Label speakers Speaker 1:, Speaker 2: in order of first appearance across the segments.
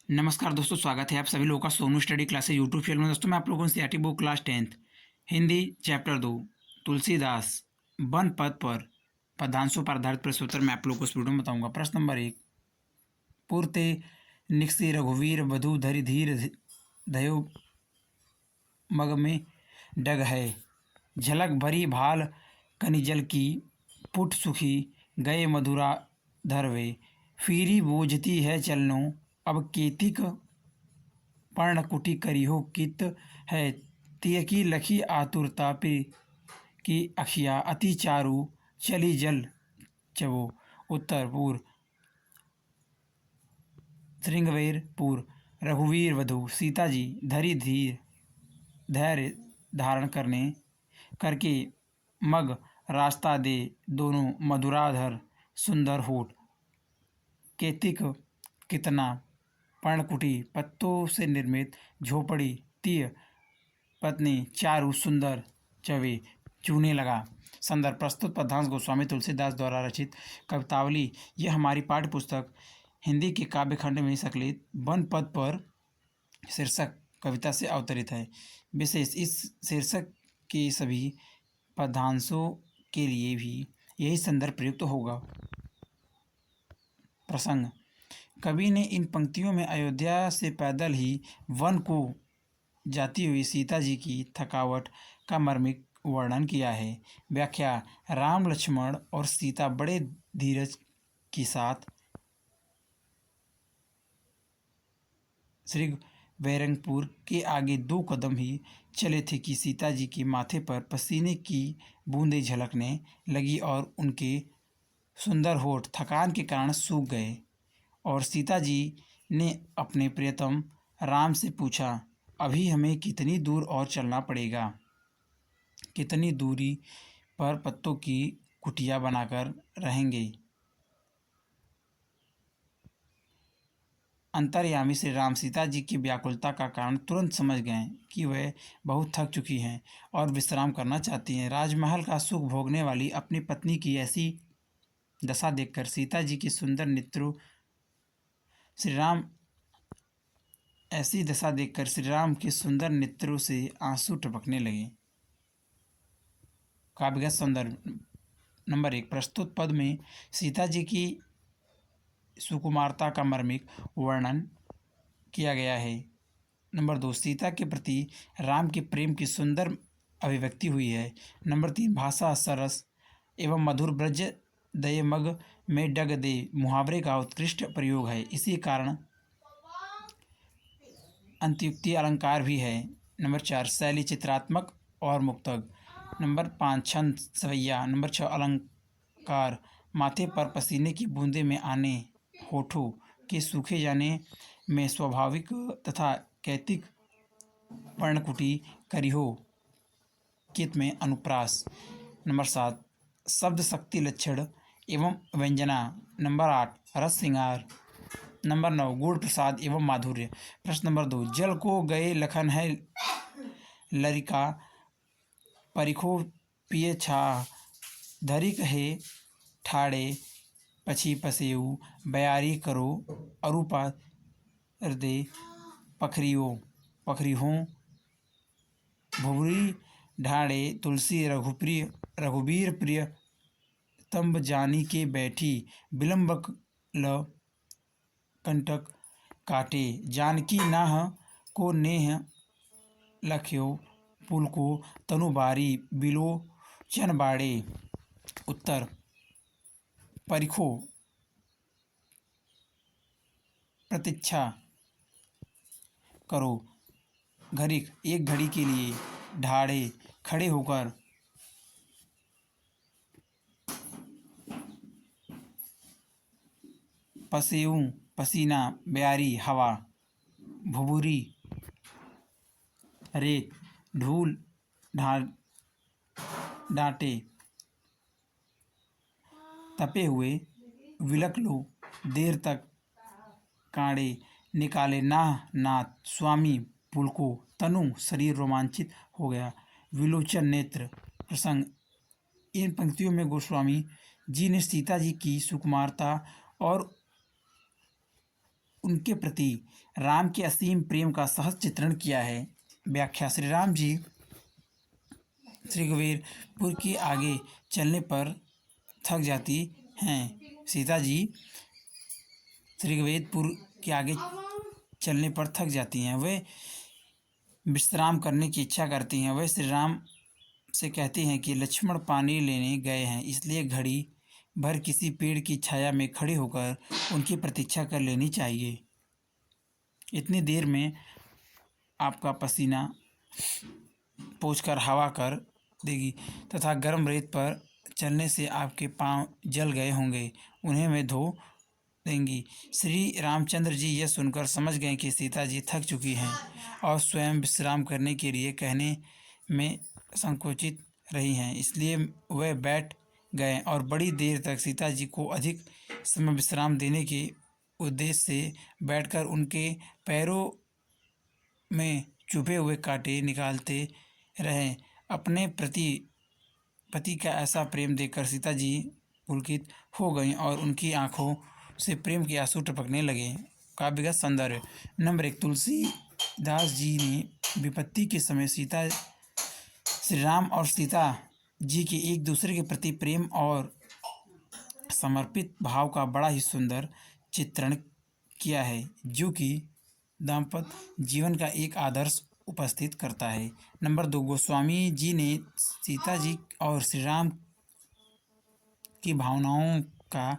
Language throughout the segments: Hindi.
Speaker 1: नमस्कार दोस्तों, स्वागत है आप सभी लोगों का Sonu study classes YouTube channel में। दोस्तों मैं आप लोगों से CERT book class 10th Hindi chapter 2 Tulsidas one पद पर पदांशों पर आधारित प्रश्नोत्तर मैं आप लोगों को इस वीडियो में बताऊंगा। प्रश्न नंबर 1। पूर्ते निकसी रघुवीर वधु धरि धीर दयो मग में डग है। झलक भरी भाल कनिजल की पुट सुखी गए मधुरा धरवे। फीरी बूझती है चलनो अब केतिक पर्णकुटी करिहो कित है। तिय की लखी आतुरता पे की अखिया अति चारु चली जल चवो। उत्तर पूर्व श्रृंगवेर पूर्व रघुवीर वधु सीता जी धरी धीर धैर्य धारण करके मग रास्ता दे दोनों मधुराधर सुंदर होठ। केतिक कितना पर्णकुटी पत्तों से निर्मित झोपड़ी। तीय पत्नी चारु सुंदर चवे चूने लगा। संदर्भ प्रस्तुत पद्यांश गोस्वामी तुलसीदास द्वारा रचित कवितावली। यह हमारी पाठ्य पुस्तक हिंदी के काव्य खंड में संकलित वन पद पर शीर्षक कविता से अवतरित है। विशेष इस शीर्षक के सभी पद्यांशों के लिए भी यही संदर्भ प्रयुक्त होगा। प्रसंग। कवि ने इन पंक्तियों में अयोध्या से पैदल ही वन को जाती हुई सीता जी की थकावट का मर्मिक वर्णन किया है। व्याख्या। राम लक्ष्मण और सीता बड़े धीरज के साथ श्रीवैरंगपुर के आगे 2 कदम ही चले थे कि सीता जी के माथे पर पसीने की बूंदें झलकने लगी और उनके सुंदर होठ थकान के कारण सूख गए। और सीता जी ने अपने प्रियतम राम से पूछा, अभी हमें कितनी दूर और चलना पड़ेगा? कितनी दूरी पर पत्तों की कुटिया बनाकर रहेंगे? अंतर्यामी श्री राम सीता जी की व्याकुलता का कारण तुरंत समझ गए कि वह बहुत थक चुकी हैं और विश्राम करना चाहती हैं। राजमहल का सुख भोगने वाली अपनी पत्नी की ऐसी दशा देखकर सीता जी की सुंदर नेत्रों ऐसी दशा देखकर श्री राम के सुंदर नेत्रों से आंसू टपकने लगे। काव्यगत संदर्भ। नंबर 1। प्रस्तुत पद में सीता जी की सुकुमारता का मर्मिक वर्णन किया गया है। नंबर 2। सीता के प्रति राम के प्रेम की सुंदर अभिव्यक्ति हुई है। नंबर 3। भाषा सरस एवं मधुर ब्रज दये मग में डग दे मुहावरे का उत्कृष्ट प्रयोग है। इसी कारण अंत्युक्ति अलंकार भी है। नंबर 4। शैली चित्रात्मक और मुक्तक। नंबर 5। छंद सवैया। नंबर 6। अलंकार। माथे पर पसीने की बूंदें में आने, होठों के सूखे जाने में स्वाभाविक तथा कैतिक पर्णकुटी करिहो कित में अनुप्रास। नंबर 7। शब्द शक्ति लक्षण एवं व्यंजना। नंबर 8। रस श्रृंगार। नंबर 9। गुण प्रसाद एवं माधुर्य। प्रश्न नंबर 2। जल को गए लखन है लरिका परिखो पिए छा धरिक है ठाड़े पछी पसेऊ बयारी करो अरूपा हृदय पखरी हों भुवरी ढाड़े तुलसी रघुबीर प्रिय तंब जानी के बैठी विलंबक ल कंटक काटे जानकी नाह को नेह लख्यो पुल को तनुबारी बिलो चन बाड़े। उत्तर। परिखो प्रतीक्षा करो, घड़िक एक घड़ी के लिए, ढाड़े खड़े होकर, पसेऊ पसीना, ब्यारी हवा, भुभुरी रेत, ढूल डांटे, तपे हुए, विलक लो देर तक कांड़े निकाले नाह नाथ स्वामी पुलको तनु शरीर रोमांचित हो गया विलोचन नेत्र। प्रसंग। इन पंक्तियों में गोस्वामी जी ने सीता जी की सुकुमारता और उनके प्रति राम के असीम प्रेम का सहज चित्रण किया है। व्याख्या: श्री राम जी श्रीगुवेरपुर के आगे चलने पर थक जाती हैं। सीता जी श्रीगुवेरपुर के आगे चलने पर थक जाती हैं। वे विश्राम करने की इच्छा करती हैं। वे श्री राम से कहती हैं कि लक्ष्मण पानी लेने गए हैं, इसलिए घड़ी भर किसी पेड़ की छाया में खड़े होकर उनकी प्रतीक्षा कर लेनी चाहिए। इतनी देर में आपका पसीना पोंछकर हवा कर देगी तथा गर्म रेत पर चलने से आपके पांव जल गए होंगे, उन्हें मैं धो देंगी। श्री रामचंद्र जी यह सुनकर समझ गए कि सीता जी थक चुकी हैं और स्वयं विश्राम करने के लिए कहने में संकोचित रही हैं, इसलिए वह बैठ गए और बड़ी देर तक सीता जी को अधिक समय विश्राम देने के उद्देश्य से बैठकर उनके पैरों में चुभे हुए कांटे निकालते रहे। अपने पति का ऐसा प्रेम देखकर सीता जी पुलकित हो गईं और उनकी आंखों से प्रेम के आंसू टपकने लगे। काव्यगत सौंदर्य। नंबर 1, तुलसीदास जी ने विपत्ति के समय श्री राम और सीता जी के एक दूसरे के प्रति प्रेम और समर्पित भाव का बड़ा ही सुंदर चित्रण किया है, जो कि दाम्पत्य जीवन का एक आदर्श उपस्थित करता है। नंबर 2, गोस्वामी जी ने सीता जी और श्री राम की भावनाओं का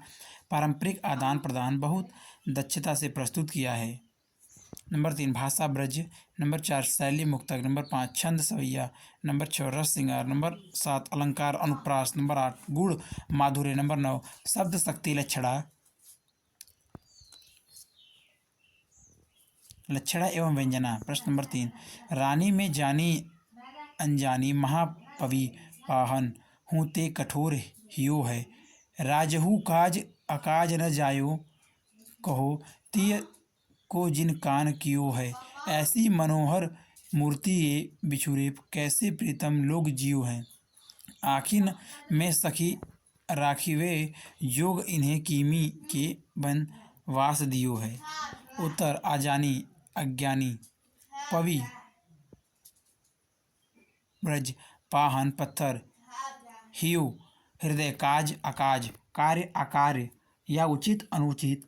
Speaker 1: पारंपरिक आदान प्रदान बहुत दक्षता से प्रस्तुत किया है। नंबर 3, भाषा ब्रज। नंबर 4, शैली मुक्तक। नंबर 5, छंद सवैया। नंबर 6, रस श्रृंगार। नंबर 7, अलंकार अनुप्रास। नंबर 8, गुण माधुर्य। नंबर 9, शब्द शक्ति लक्षणा एवं व्यंजना। प्रश्न नंबर 3, रानी में जानी अनजानी महापवि पाहन हूँ ते कठोर हियो है, राजहु काज अकाज न जायो, कहो तिय को जिन कान कियो है, ऐसी मनोहर मूर्ति ये बिछुरे, कैसे प्रीतम लोग जियो हैं, आखिन में सखी राखिवे योग, इन्हें कीमी के बन वास दियो है। उत्तर: अजानी अज्ञानी, पवि ब्रज, पाहन पत्थर, हियो हृदय, काज अकाज कार्य अकार्य या उचित अनुचित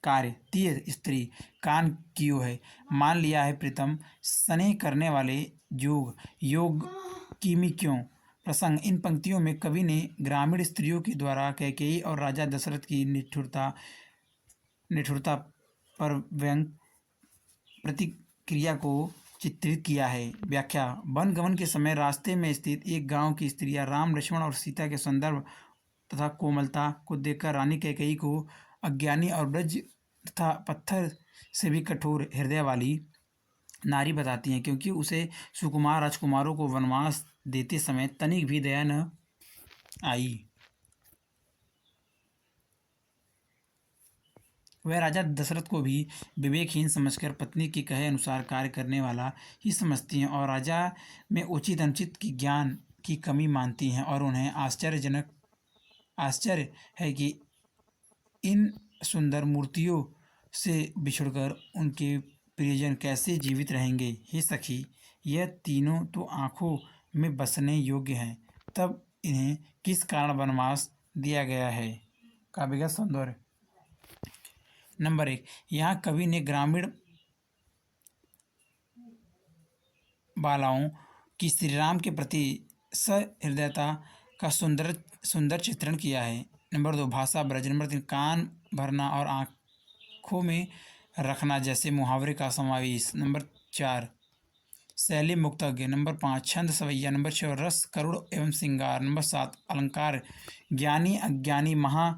Speaker 1: कार्य, तीय स्त्री, कान कियो है मान लिया है प्रीतम, स्नेह करने वाले योग कीमी क्यों। प्रसंग: इन पंक्तियों में कवि ने ग्रामीण स्त्रियों के द्वारा कैकेयी और राजा दशरथ की निठुरता पर व्यंग प्रतिक्रिया को चित्रित किया है। व्याख्या: वन गमन के समय रास्ते में स्थित एक गांव की स्त्रियां राम, लक्ष्मण और सीता के सौंदर्य तथा कोमलता को देखकर रानी कैकेयी को अज्ञानी और ब्रज तथा पत्थर से भी कठोर हृदय वाली नारी बताती हैं, क्योंकि उसे सुकुमार राजकुमारों को वनवास देते समय तनिक भी दया न आई। वह राजा दशरथ को भी विवेकहीन समझकर पत्नी के कहे अनुसार कार्य करने वाला ही समझती हैं और राजा में उचित अनुचित की ज्ञान की कमी मानती हैं, और उन्हें आश्चर्य है कि इन सुंदर मूर्तियों से बिछुड़कर उनके प्रियजन कैसे जीवित रहेंगे। हे सखी, यह तीनों तो आँखों में बसने योग्य हैं, तब इन्हें किस कारण वनवास दिया गया है। काव्यगत सौंदर्य। नंबर 1, यहाँ कवि ने ग्रामीण बालाओं की श्री राम के प्रति सहृदयता का सुंदर चित्रण किया है। नंबर 2, भाषा ब्रज। नंबर 3, कान भरना और आँखों में रखना जैसे मुहावरे का समावेश। नंबर 4, शैली मुक्तज्ञ। नंबर 5, छंद सवैया। नंबर 6, रस करुण एवं श्रृंगार। नंबर 7, अलंकार ज्ञानी अज्ञानी महा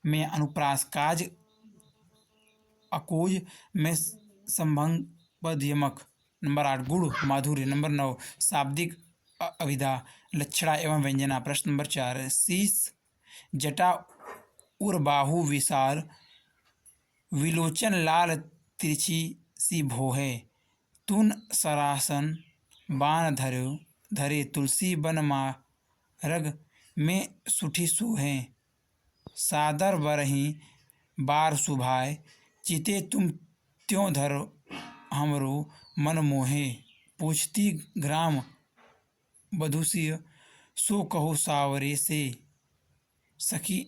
Speaker 1: में अनुप्रास, काज अकोज में संभंग पद यमक। नंबर 8, गुण माधुर्य। नंबर 9, शाब्दिक अभिधा लक्षणा एवं व्यंजना। प्रश्न नंबर 4, शीश जटा उर्बाहु विशाल, विलोचन लाल तिरछी सी भोहे, तुन सरासन बाण धरे, तुलसी बन मारग में सुठी सोहे, सादर बरही बार सुभाए, चिते तुम त्यों धर हमरो मन मोहे, पूछती ग्राम बधुसिय सो कहो सावरे से, सखी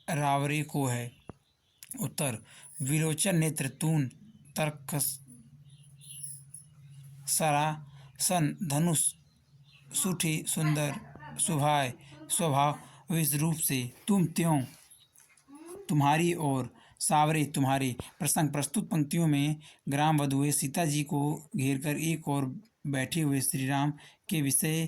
Speaker 1: रावरे को है। उत्तर, विलोचन नेत्र तून तर्क सरासन धनुष सुठी सुंदर सुभाय स्वभाव इस रूप से, तुम त्यों तुम्हारी और सावरे तुम्हारे। प्रसंग प्रस्तुत पंक्तियों में ग्राम वधुएं सीता जी को घेरकर एक और बैठे हुए श्री राम के विषय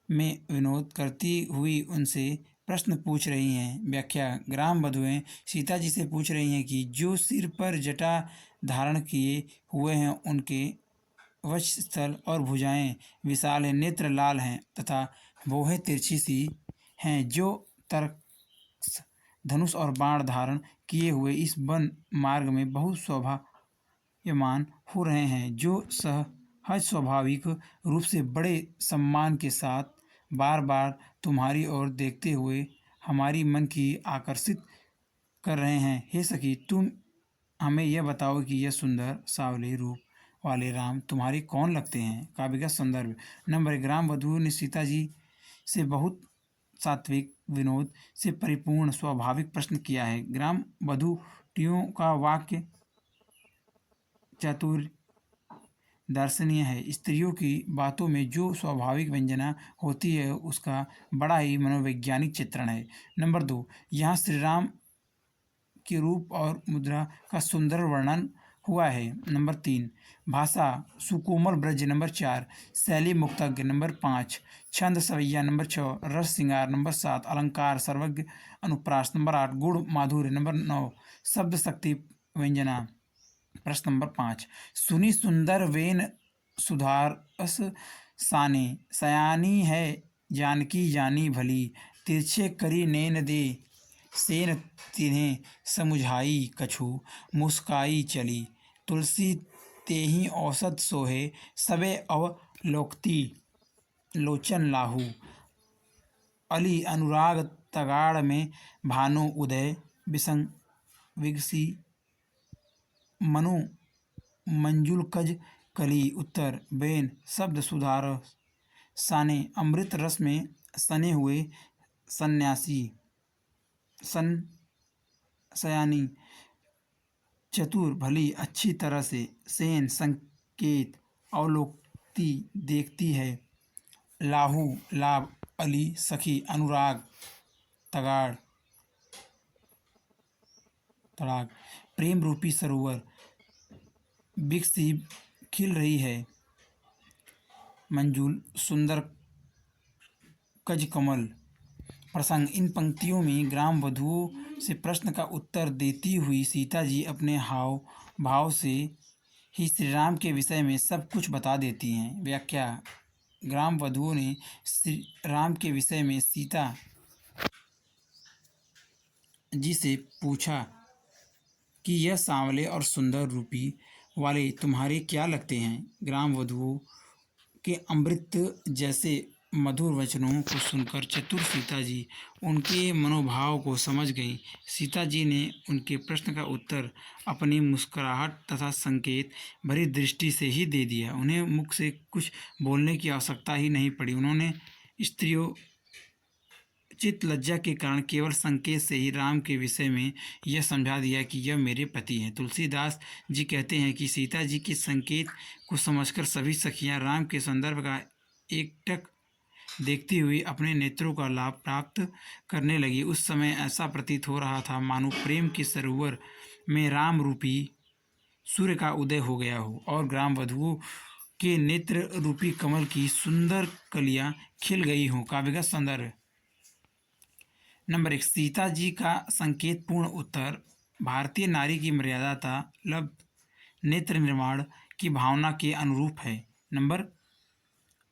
Speaker 1: में विनोद करती हुई उनसे प्रश्न पूछ रही हैं। व्याख्या, ग्राम वधुएं सीता जी से पूछ रही हैं कि जो सिर पर जटा धारण किए हुए हैं उनके वक्षस्थल और भुजाएं विशाल हैं, नेत्र लाल हैं तथा भौहें तिरछी सी हैं, जो तरकस धनुष और बाण धारण किए हुए इस वन मार्ग में बहुत शोभायमान हो रहे हैं, जो सहज स्वाभाविक रूप से बड़े सम्मान के साथ बार बार तुम्हारी ओर देखते हुए हमारी मन की आकर्षित कर रहे हैं। हे सखी, तुम हमें यह बताओ कि यह सुंदर सावले रूप वाले राम तुम्हारे कौन लगते हैं। काव्य का संदर्भ। नंबर 1, ग्राम वधुओं ने सीता जी से बहुत सात्विक विनोद से परिपूर्ण स्वाभाविक प्रश्न किया है। ग्राम वधुटियों का वाक्य चातुर्य दर्शनीय है। स्त्रियों की बातों में जो स्वाभाविक व्यंजना होती है उसका बड़ा ही मनोवैज्ञानिक चित्रण है। नंबर 2, यहाँ श्री राम के रूप और मुद्रा का सुंदर वर्णन हुआ है। नंबर 3, भाषा सुकोमल ब्रज। नंबर 4, शैली मुक्तज्ञ। नंबर 5, छंद सवैया। नंबर 6, रस श्रृंगार। नंबर 7, अलंकार सर्वज्ञ अनुप्रास। नंबर 8, गुण माधुर्य। नंबर 9, शब्द शक्ति व्यंजना। प्रश्न नंबर 5, सुनी सुंदर वेन सुधारस साने, सयानी है जानकी जानी भली, तिरछे करी नैन दे सेन तिन्हें समुझाई कछु, मुस्काई चली, तुलसी तेहि औसत सोहे, सबे अवलोकती लोचन लाहू, अली अनुराग तगाड़ में भानु उदय विसंग विगसी मनु मंजुल कज कली। उत्तर, बेन शब्द सुधार साने अमृत रस में सने हुए सन्यासी, सन सयानी चतुर भली अच्छी तरह से, सेन संकेत अवलोकती देखती है, लाहू लाभ, अली सखी, अनुराग तगाड़ तड़ाग, प्रेम रूपी सरोवर, बिकसी खिल रही है, मंजूल सुंदर कज कमल। प्रसंग, इन पंक्तियों में ग्राम वधुओं से प्रश्न का उत्तर देती हुई सीता जी अपने हाव भाव से ही श्री राम के विषय में सब कुछ बता देती हैं। व्याख्या, ग्राम वधुओं ने श्री राम के विषय में सीता जी से पूछा कि यह सांवले और सुंदर रूपी वाले तुम्हारे क्या लगते हैं। ग्राम वधुओं के अमृत जैसे मधुर वचनों को सुनकर चतुर सीता जी उनके मनोभाव को समझ गईं। सीता जी ने उनके प्रश्न का उत्तर अपनी मुस्कुराहट तथा संकेत भरी दृष्टि से ही दे दिया। उन्हें मुख से कुछ बोलने की आवश्यकता ही नहीं पड़ी। उन्होंने स्त्रियों चित्त लज्जा के कारण केवल संकेत से ही राम के विषय में यह समझा दिया कि यह मेरे पति हैं। तुलसीदास जी कहते हैं कि सीता जी के संकेत को समझकर सभी सखियां राम के संदर्भ का एकटक देखती हुई अपने नेत्रों का लाभ प्राप्त करने लगी। उस समय ऐसा प्रतीत हो रहा था मानो प्रेम के सरोवर में राम रूपी सूर्य का उदय हो गया हो और ग्राम वधुओं के नेत्र रूपी कमल की सुंदर कलियां खिल गई हों। काव्य का संदर्भ। नंबर 1, सीता जी का संकेत पूर्ण उत्तर भारतीय नारी की मर्यादा लब्ध नेत्र निर्माण की भावना के अनुरूप है। नंबर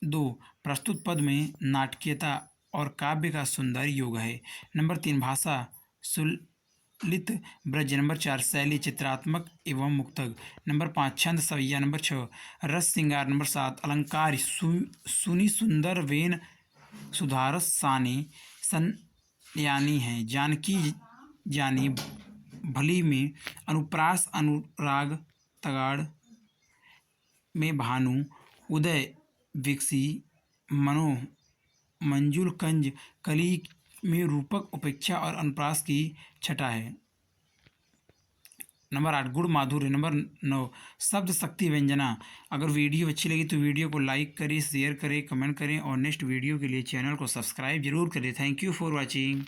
Speaker 1: 2, प्रस्तुत पद में नाटकीयता और काव्य का सुंदर योग है। नंबर 3, भाषा सुलित ब्रज। नंबर 4, शैली चित्रात्मक एवं मुक्तक। नंबर 5, छंद सवैया। नंबर 6, रस श्रृंगार। नंबर 7, अलंकार सुनी सुंदर वेन सुधारस साने सन यानी है जानकी जानी भली में अनुप्रास अनुराग तगाड़ में भानु उदय विकसी मनो मंजुल कंज कली में रूपक उपेक्षा और अनुप्रास की छटा है। नंबर 8 गुण माधुर्य। नंबर 9 शब्द शक्ति व्यंजना। अगर वीडियो अच्छी लगी तो वीडियो को लाइक करें, शेयर करें, कमेंट करें और नेक्स्ट वीडियो के लिए चैनल को सब्सक्राइब जरूर करें। Thank you for watching.